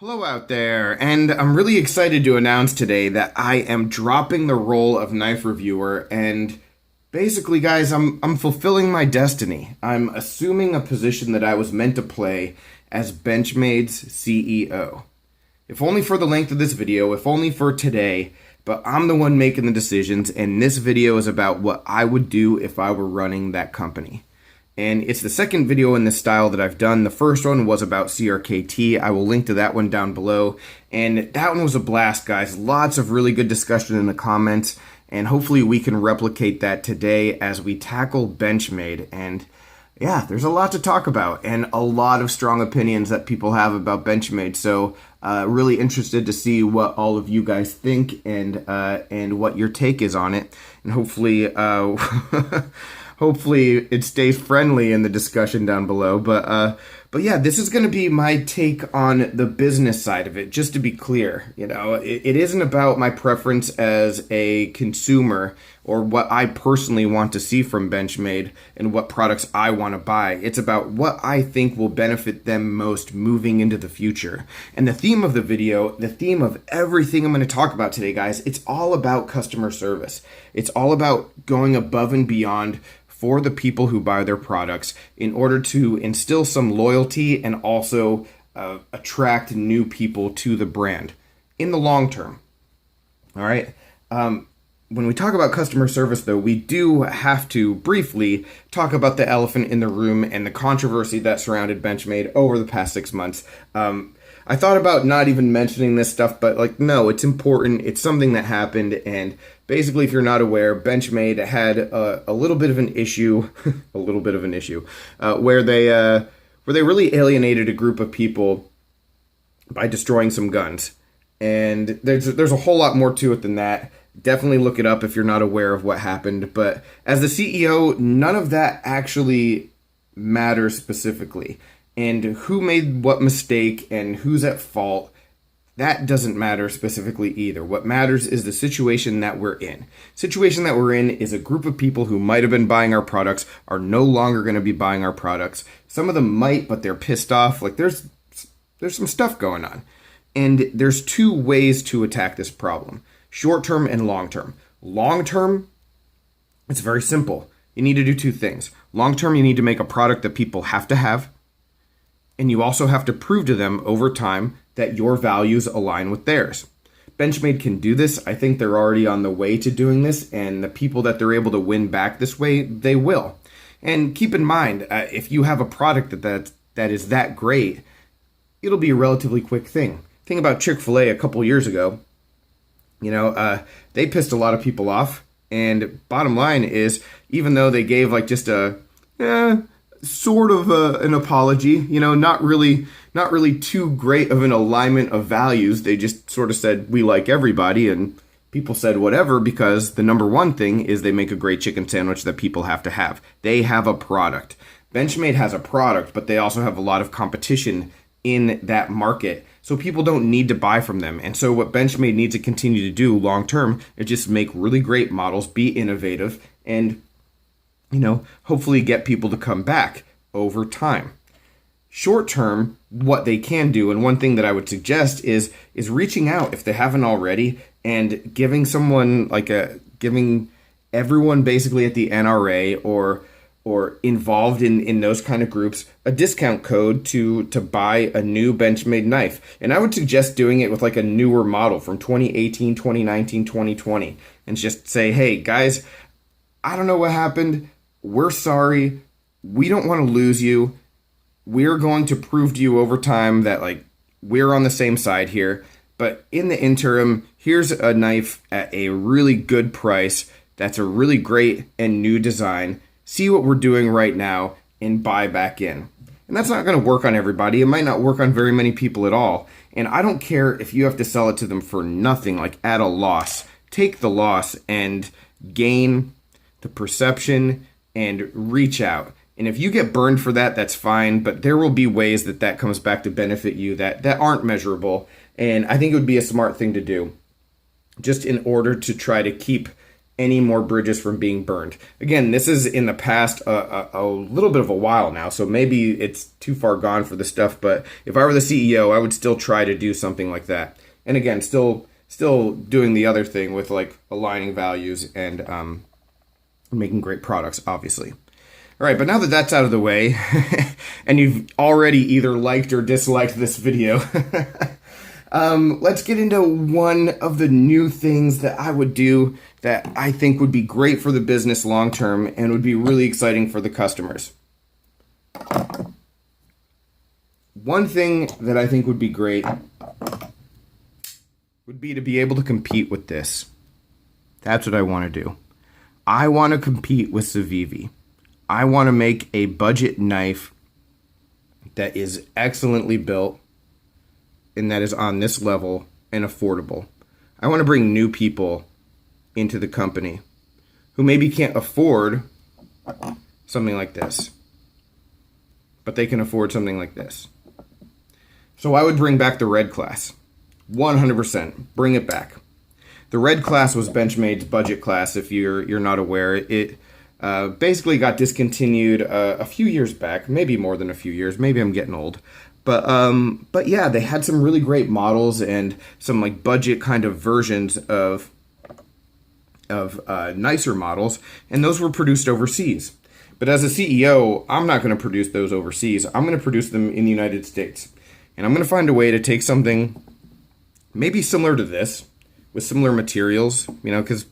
Hello out there, and I'm really excited to announce today that I am dropping the role of knife reviewer, and basically, guys, I'm fulfilling my destiny. I'm assuming a position that I was meant to play as Benchmade's CEO. If only for the length of this video, if only for today, but I'm the one making the decisions, and this video is about what I would do if I were running that company. And it's the second video in this style that I've done. The first one was about CRKT. I will link to that one down below. And that one was a blast, guys. Lots of really good discussion in the comments. And hopefully we can replicate that today as we tackle Benchmade. And yeah, there's a lot to talk about and a lot of strong opinions that people have about Benchmade. So really interested to see what all of you guys think and what your take is on it. And hopefully hopefully it stays friendly in the discussion down below. But yeah, this is going to be my take on the business side of it. Just to be clear, you know, it isn't about my preference as a consumer or what I personally want to see from Benchmade and what products I want to buy. It's about what I think will benefit them most moving into the future. And the theme of the video, the theme of everything I'm going to talk about today, guys, it's all about customer service. It's all about going above and beyond for the people who buy their products in order to instill some loyalty and also attract new people to the brand in the long term. All right. When we talk about customer service, though, we do have to briefly talk about the elephant in the room and the controversy that surrounded Benchmade over the past 6 months. I thought about not even mentioning this stuff, but like, no, it's important. It's something that happened. And basically, if you're not aware, Benchmade had a little bit of an issue, where they really alienated a group of people by destroying some guns. And there's a whole lot more to it than that. Definitely look it up if you're not aware of what happened. But as the CEO, none of that actually matters specifically. And who made what mistake and who's at fault, that doesn't matter specifically either. What matters is the situation that we're in. Situation that we're in is a group of people who might have been buying our products are no longer going to be buying our products. Some of them might, but they're pissed off. Like there's some stuff going on. And there's two ways to attack this problem. Short-term and long-term. Long-term, it's very simple. You need to do two things. Long-term, you need to make a product that people have to have. And you also have to prove to them over time that your values align with theirs. Benchmade can do this. I think they're already on the way to doing this, and the people that they're able to win back this way, they will. And keep in mind, if you have a product that is that great, it'll be a relatively quick thing. Think about Chick-fil-A a couple years ago. You know, they pissed a lot of people off, and bottom line is, even though they gave like just a sort of an apology, you know, not really too great of an alignment of values. They just sort of said, we like everybody, and people said whatever, because the number one thing is they make a great chicken sandwich that people have to have. They have a product. Benchmade has a product, but they also have a lot of competition in that market. So people don't need to buy from them. And so what Benchmade needs to continue to do long term is just make really great models, be innovative, and you know, hopefully get people to come back over time. Short term, what they can do, and one thing that I would suggest is reaching out if they haven't already, and giving giving everyone basically at the NRA or involved in those kind of groups a discount code to buy a new Benchmade knife. And I would suggest doing it with like a newer model from 2018, 2019, 2020, and just say, hey guys, I don't know what happened. We're sorry. We don't want to lose you. We're going to prove to you over time that like we're on the same side here. But in the interim, here's a knife at a really good price. That's a really great and new design. See what we're doing right now and buy back in. And that's not going to work on everybody. It might not work on very many people at all. And I don't care if you have to sell it to them for nothing, like at a loss. Take the loss and gain the perception and reach out. And if you get burned for that, that's fine. But there will be ways that comes back to benefit you that aren't measurable. And I think it would be a smart thing to do just in order to try to keep any more bridges from being burned. Again, this is in the past a little bit of a while now, so maybe it's too far gone for this stuff, but if I were the CEO, I would still try to do something like that. And again, still doing the other thing with like aligning values and making great products, obviously. All right, but now that that's out of the way, and you've already either liked or disliked this video, let's get into one of the new things that I would do that I think would be great for the business long term and would be really exciting for the customers. One thing that I think would be great would be to be able to compete with this. That's what I want to do. I want to compete with Civivi. I want to make a budget knife that is excellently built and that is on this level and affordable. I want to bring new people into the company who maybe can't afford something like this, but they can afford something like this. So I would bring back the red class. 100%. Bring it back. The red class was Benchmade's budget class, if you're not aware. It basically got discontinued a few years back, maybe more than a few years. Maybe I'm getting old. But yeah, they had some really great models and some like budget kind of versions of nicer models, and those were produced overseas. But as a CEO, I'm not going to produce those overseas. I'm going to produce them in the United States. And I'm going to find a way to take something maybe similar to this, with similar materials, because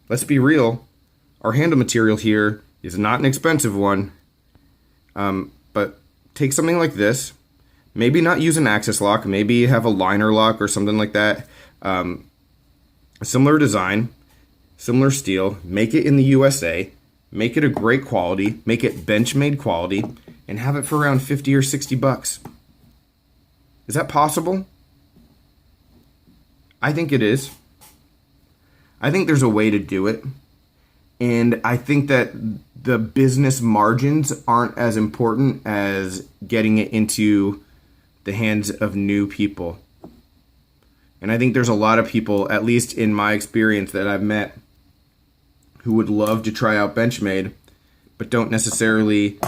let's be real, our handle material here is not an expensive one, but take something like this, maybe not use an axis lock, maybe have a liner lock or something like that, a similar design, similar steel, make it in the USA, make it a great quality, make it Benchmade quality, and have it for around 50 or 60 bucks. Is that possible? I think it is. I think there's a way to do it. And I think that the business margins aren't as important as getting it into the hands of new people. And I think there's a lot of people, at least in my experience that I've met, who would love to try out Benchmade, but don't necessarily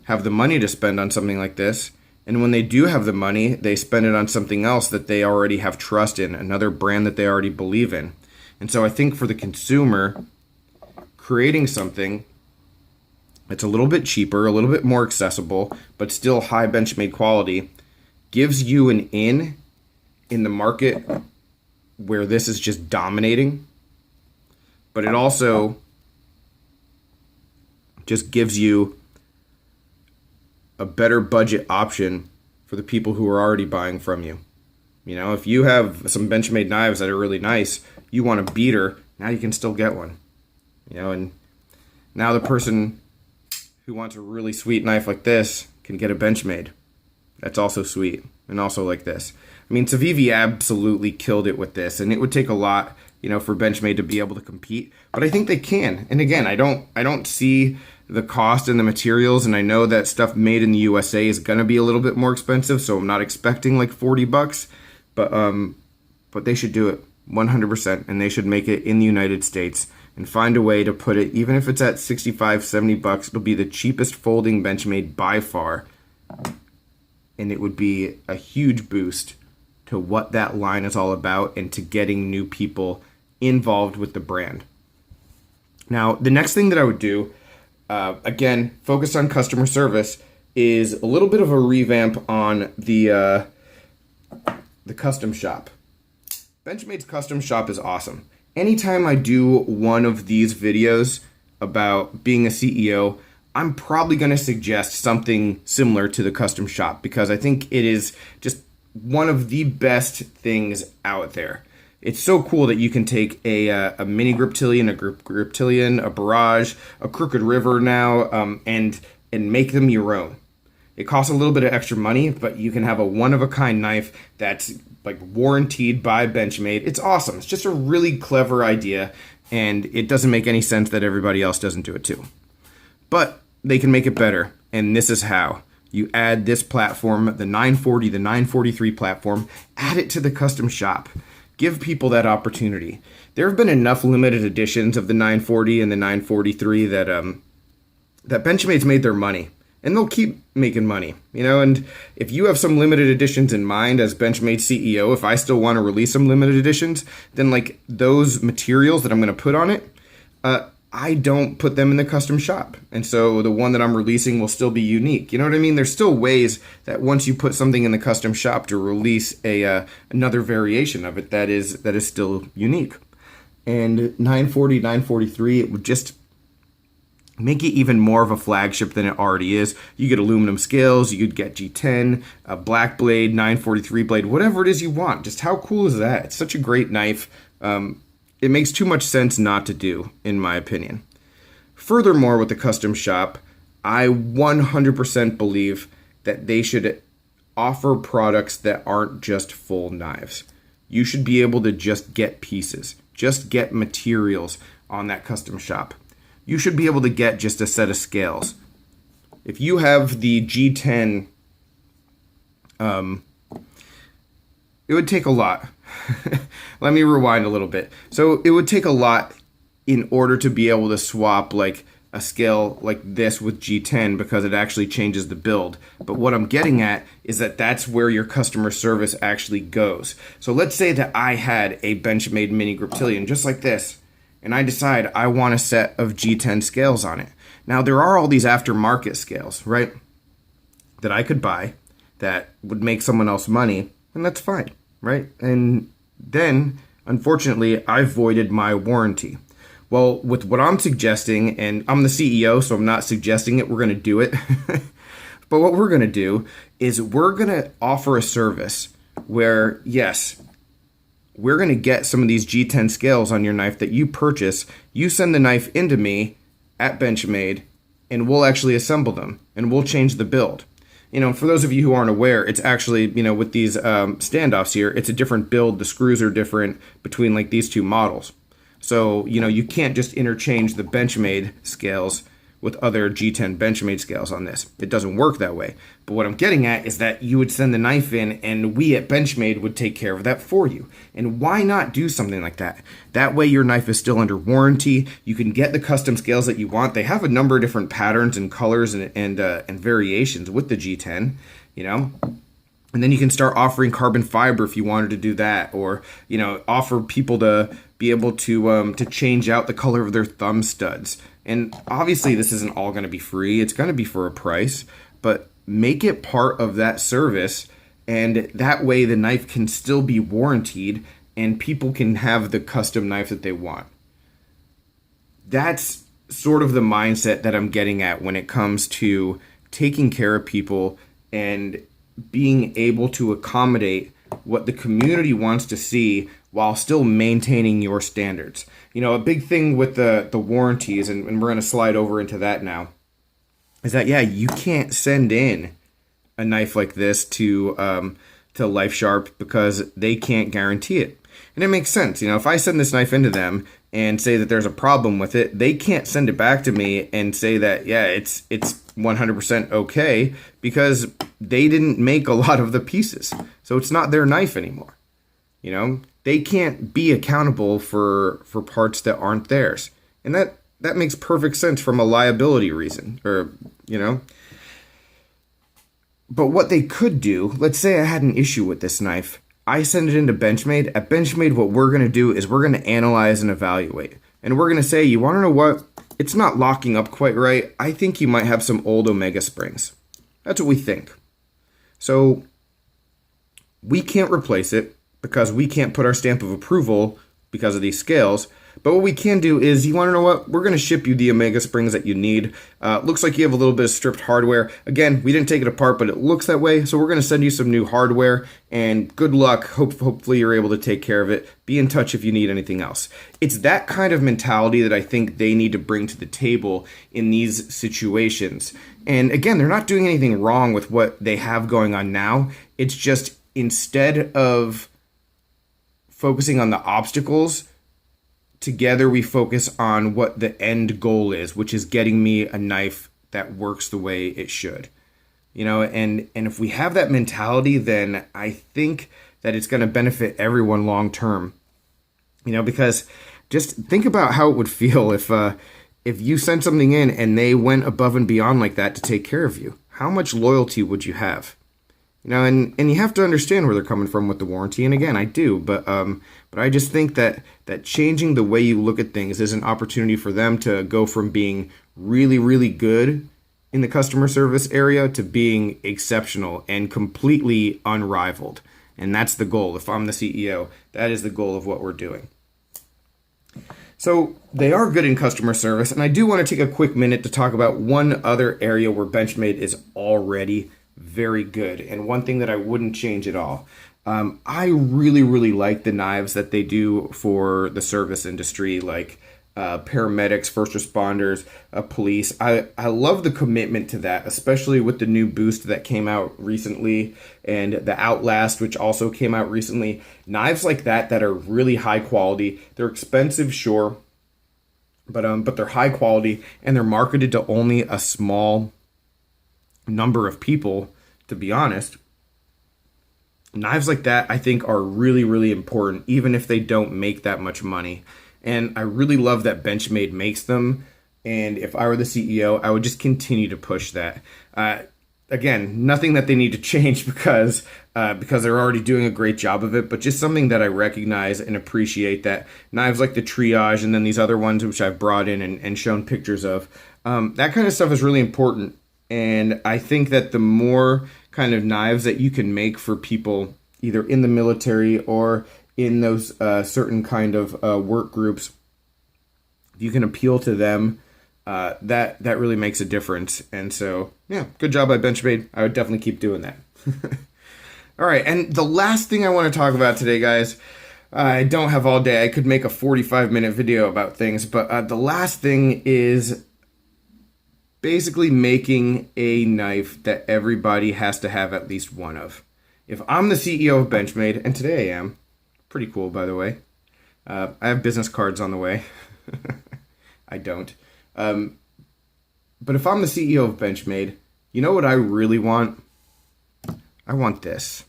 have the money to spend on something like this. And when they do have the money, they spend it on something else that they already have trust in, another brand that they already believe in. And so I think for the consumer, creating something that's a little bit cheaper, a little bit more accessible, but still high Benchmade quality, gives you an in the market where this is just dominating. But it also just gives you a better budget option for the people who are already buying from you. If you have some Benchmade knives that are really nice, you want a beater, now you can still get one. And now the person who wants a really sweet knife like this can get a Benchmade. That's also sweet, and also like this. Civivi absolutely killed it with this, and it would take a lot, for Benchmade to be able to compete, but I think they can. And again, I don't see the cost and the materials, and I know that stuff made in the USA is gonna be a little bit more expensive, so I'm not expecting like 40 bucks, but they should do it 100%, and they should make it in the United States and find a way to put it, even if it's at 65, 70 bucks, it'll be the cheapest folding Benchmade by far, and it would be a huge boost to what that line is all about and to getting new people involved with the brand. Now, the next thing that I would do, again, focused on customer service, is a little bit of a revamp on the custom shop. Benchmade's custom shop is awesome. Anytime I do one of these videos about being a CEO, I'm probably going to suggest something similar to the custom shop because I think it is just one of the best things out there. It's so cool that you can take a mini griptilian, a griptilian, a barrage, a crooked river now, and make them your own. It costs a little bit of extra money, but you can have a one-of-a-kind knife that's like warranted by Benchmade. It's awesome. It's just a really clever idea, and it doesn't make any sense that everybody else doesn't do it too. But they can make it better, and this is how. You add this platform, the 940, the 943 platform, add it to the custom shop. Give people that opportunity. There have been enough limited editions of the 940 and the 943 that Benchmade's made their money, and they'll keep making money, and if you have some limited editions in mind as Benchmade CEO, if I still want to release some limited editions, then like those materials that I'm going to put on it, I don't put them in the custom shop. And so the one that I'm releasing will still be unique. You know what I mean? There's still ways that once you put something in the custom shop to release another variation of it that is still unique. And 940, 943, it would just make it even more of a flagship than it already is. You get aluminum scales, you could get G10, a black blade, 943 blade, whatever it is you want. Just how cool is that? It's such a great knife. It makes too much sense not to do, in my opinion. Furthermore, with the custom shop, I 100% believe that they should offer products that aren't just full knives. You should be able to just get pieces, just get materials on that custom shop. You should be able to get just a set of scales. If you have the G10, it would take a lot. Let me rewind a little bit. So it would take a lot in order to be able to swap like a scale like this with G10 because it actually changes the build. But what I'm getting at is that that's where your customer service actually goes. So let's say that I had a Benchmade mini Griptilian just like this, and I decide I want a set of G10 scales on it. Now there are all these aftermarket scales, right, that I could buy that would make someone else money, and that's fine. Right? And then, unfortunately, I voided my warranty. Well, with what I'm suggesting, and I'm the CEO, so I'm not suggesting it, we're going to do it. But what we're going to do is we're going to offer a service where, yes, we're going to get some of these G10 scales on your knife that you purchase. You send the knife into me at Benchmade, and we'll actually assemble them, and we'll change the build. For those of you who aren't aware, it's actually, with these standoffs here, it's a different build. The screws are different between like these two models. So, you can't just interchange the Benchmade scales with other G10 Benchmade scales on this. It doesn't work that way. But what I'm getting at is that you would send the knife in and we at Benchmade would take care of that for you. And why not do something like that? That way your knife is still under warranty. You can get the custom scales that you want. They have a number of different patterns and colors and variations with the G10, And then you can start offering carbon fiber if you wanted to do that, or offer people to be able to change out the color of their thumb studs. And obviously, this isn't all going to be free. It's going to be for a price, but make it part of that service, and that way the knife can still be warranted, and people can have the custom knife that they want. That's sort of the mindset that I'm getting at when it comes to taking care of people and being able to accommodate what the community wants to see while still maintaining your standards. A big thing with the warranties, and we're going to slide over into that now, is that, you can't send in a knife like this to Life Sharp because they can't guarantee it. And it makes sense. If I send this knife into them and say that there's a problem with it, they can't send it back to me and say that, it's 100% okay, because they didn't make a lot of the pieces. So it's not their knife anymore. They can't be accountable for parts that aren't theirs. And that makes perfect sense from a liability reason, But what they could do, let's say I had an issue with this knife. I send it into Benchmade. At Benchmade, what we're going to do is we're going to analyze and evaluate. And we're going to say, you want to know what? It's not locking up quite right. I think you might have some old Omega springs. That's what we think. So we can't replace it because we can't put our stamp of approval because of these scales. But what we can do is, you want to know what? We're going to ship you the Omega springs that you need. Looks like you have a little bit of stripped hardware. Again, we didn't take it apart, but it looks that way. So we're going to send you some new hardware, and good luck. Hopefully you're able to take care of it. Be in touch if you need anything else. It's that kind of mentality that I think they need to bring to the table in these situations. And again, they're not doing anything wrong with what they have going on now. It's just, instead of focusing on the obstacles, together we focus on what the end goal is, which is getting me a knife that works the way it should. And if we have that mentality, then I think that it's going to benefit everyone long term. Because just think about how it would feel if you sent something in and they went above and beyond like that to take care of you. How much loyalty would you have? And you have to understand where they're coming from with the warranty. And again, I do, but I just think that changing the way you look at things is an opportunity for them to go from being really, really good in the customer service area to being exceptional and completely unrivaled. And that's the goal. If I'm the CEO, that is the goal of what we're doing. So they are good in customer service, and I do want to take a quick minute to talk about one other area where Benchmade is already very good, and one thing that I wouldn't change at all. I really, really like the knives that they do for the service industry, like paramedics, first responders, police. I love the commitment to that, especially with the new Boost that came out recently and the Outlast, which also came out recently. Knives like that are really high quality. They're expensive, sure, but they're high quality, and they're marketed to only a small number of people, to be honest. Knives like that, I think, are really, really important, even if they don't make that much money. And I really love that Benchmade makes them. And if I were the CEO, I would just continue to push that. Again, nothing that they need to change because they're already doing a great job of it, but just something that I recognize and appreciate, that knives like the Triage and then these other ones which I've brought in and shown pictures of, that kind of stuff is really important. And I think that the more kind of knives that you can make for people either in the military or in those certain kind of work groups, you can appeal to them, that really makes a difference. And so, yeah, good job by Benchmade. I would definitely keep doing that. All right, and the last thing I want to talk about today, guys, I don't have all day. I could make a 45-minute video about things, but the last thing is basically making a knife that everybody has to have at least one of. If I'm the CEO of Benchmade, and today I am, pretty cool, by the way. I have business cards on the way. I don't. But if I'm the CEO of Benchmade, you know what I really want? I want this.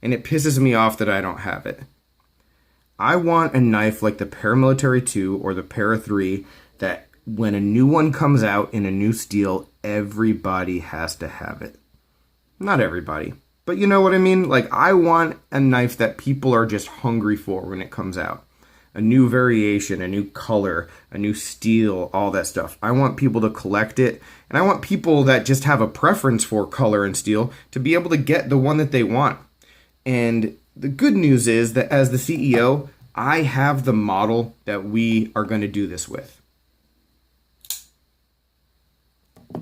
And it pisses me off that I don't have it. I want a knife like the Paramilitary 2 or the Para 3 that when a new one comes out in a new steel, everybody has to have it. Not everybody, but you know what I mean? Like, I want a knife that people are just hungry for when it comes out. A new variation, a new color, a new steel, all that stuff. I want people to collect it, and I want people that just have a preference for color and steel to be able to get the one that they want. And the good news is that as the CEO, I have the model that we are going to do this with.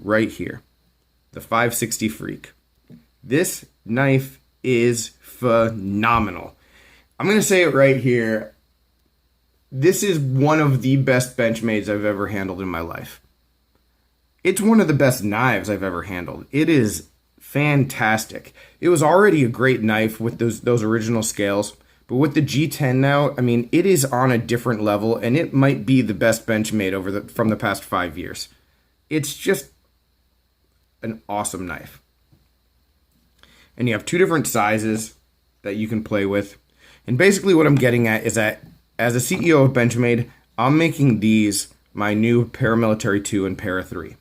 Right here, the 560 Freak. This knife is phenomenal. I'm going to say it right here. This is one of the best Benchmades I've ever handled in my life. It's one of the best knives I've ever handled. It is fantastic. It was already a great knife with those original scales, but with the G10 now, I mean, it is on a different level, and it might be the best Benchmade from the past 5 years. It's just an awesome knife. And you have two different sizes that you can play with. And basically what I'm getting at is that as a CEO of Benchmade, I'm making these my new Paramilitary 2 and Para 3.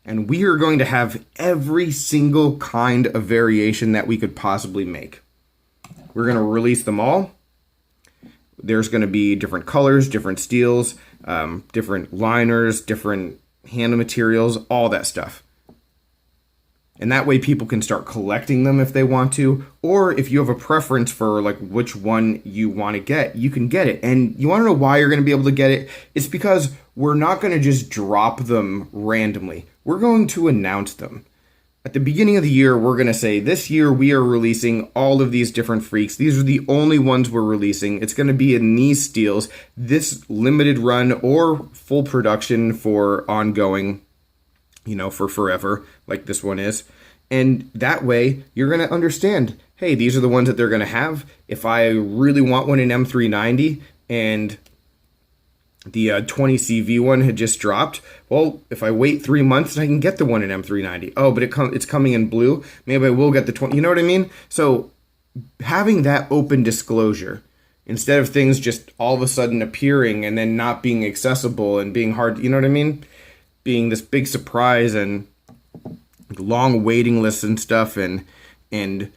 And we are going to have every single kind of variation that we could possibly make. We're going to release them all. There's going to be different colors, different steels, different liners, different handle materials, all that stuff. And that way people can start collecting them if they want to, or if you have a preference for like which one you want to get, you can get it. And you want to know why you're going to be able to get it? It's because we're not going to just drop them randomly. We're going to announce them. At the beginning of the year, we're going to say, this year we are releasing all of these different freaks. These are the only ones we're releasing. It's going to be in these steels, this limited run or full production for ongoing, for forever, like this one is. And that way, you're going to understand, hey, these are the ones that they're going to have. If I really want one in M390 and the 20CV one had just dropped, well, if I wait 3 months, I can get the one in M390. Oh, but it's coming in blue. Maybe I will get the 20. You know what I mean? So having that open disclosure instead of things just all of a sudden appearing and then not being accessible and being hard, you know what I mean? Being this big surprise and long waiting lists and stuff, and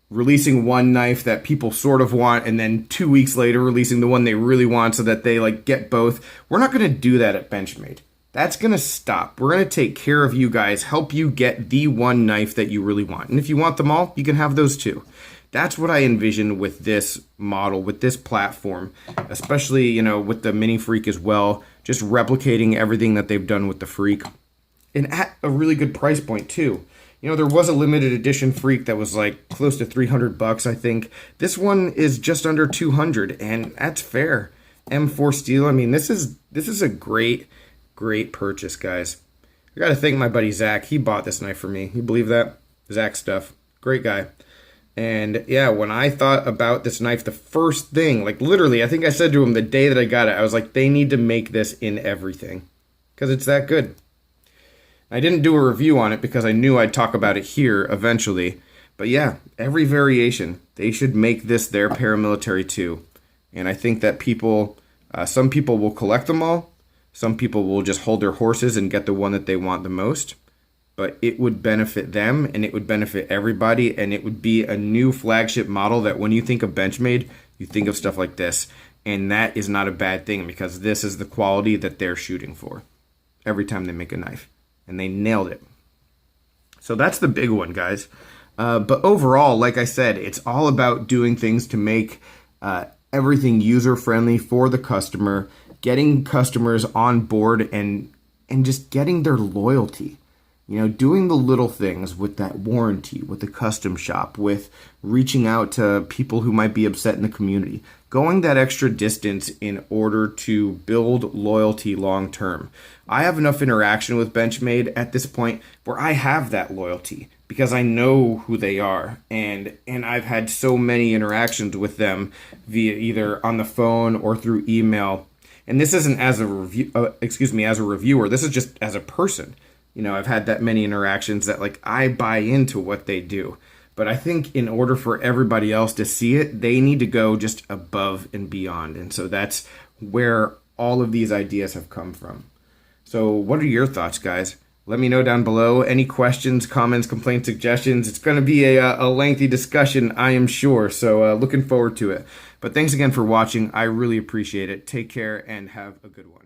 releasing one knife that people sort of want and then 2 weeks later releasing the one they really want so that they like get both. We're not going to do that at Benchmade. That's going to stop. We're going to take care of you guys, help you get the one knife that you really want. And if you want them all, you can have those too. That's what I envision with this model, with this platform, especially, you know, with the Mini Freak as well, just replicating everything that they've done with the Freak. And at a really good price point too. You know, there was a limited edition Freak that was like close to $300, I think. This one is just under 200, and that's fair. M4 steel. I mean, this is a great purchase, guys. I got to thank my buddy Zach. He bought this knife for me. You believe that? Zach stuff. Great guy. And yeah, when I thought about this knife, the first thing, like literally, I think I said to him the day that I got it, I was like, they need to make this in everything because it's that good. I didn't do a review on it because I knew I'd talk about it here eventually. But yeah, every variation, they should make this their paramilitary too. And I think that people, some people will collect them all. Some people will just hold their horses and get the one that they want the most. But it would benefit them and it would benefit everybody. And it would be a new flagship model that when you think of Benchmade, you think of stuff like this. And that is not a bad thing because this is the quality that they're shooting for every time they make a knife. And they nailed it. So that's the big one, guys. But overall, like I said, it's all about doing things to make everything user-friendly for the customer, getting customers on board and just getting their loyalty. You know, doing the little things with that warranty, with the custom shop, with reaching out to people who might be upset in the community, going that extra distance in order to build loyalty long term. I have enough interaction with Benchmade at this point where I have that loyalty because I know who they are, and I've had so many interactions with them via either on the phone or through email. And this isn't as a review, as a reviewer. This is just as a person. You know, I've had that many interactions that like I buy into what they do. But I think in order for everybody else to see it, they need to go just above and beyond. And so that's where all of these ideas have come from. So what are your thoughts, guys? Let me know down below. Any questions, comments, complaints, suggestions. It's going to be a lengthy discussion, I am sure. So looking forward to it. But thanks again for watching. I really appreciate it. Take care and have a good one.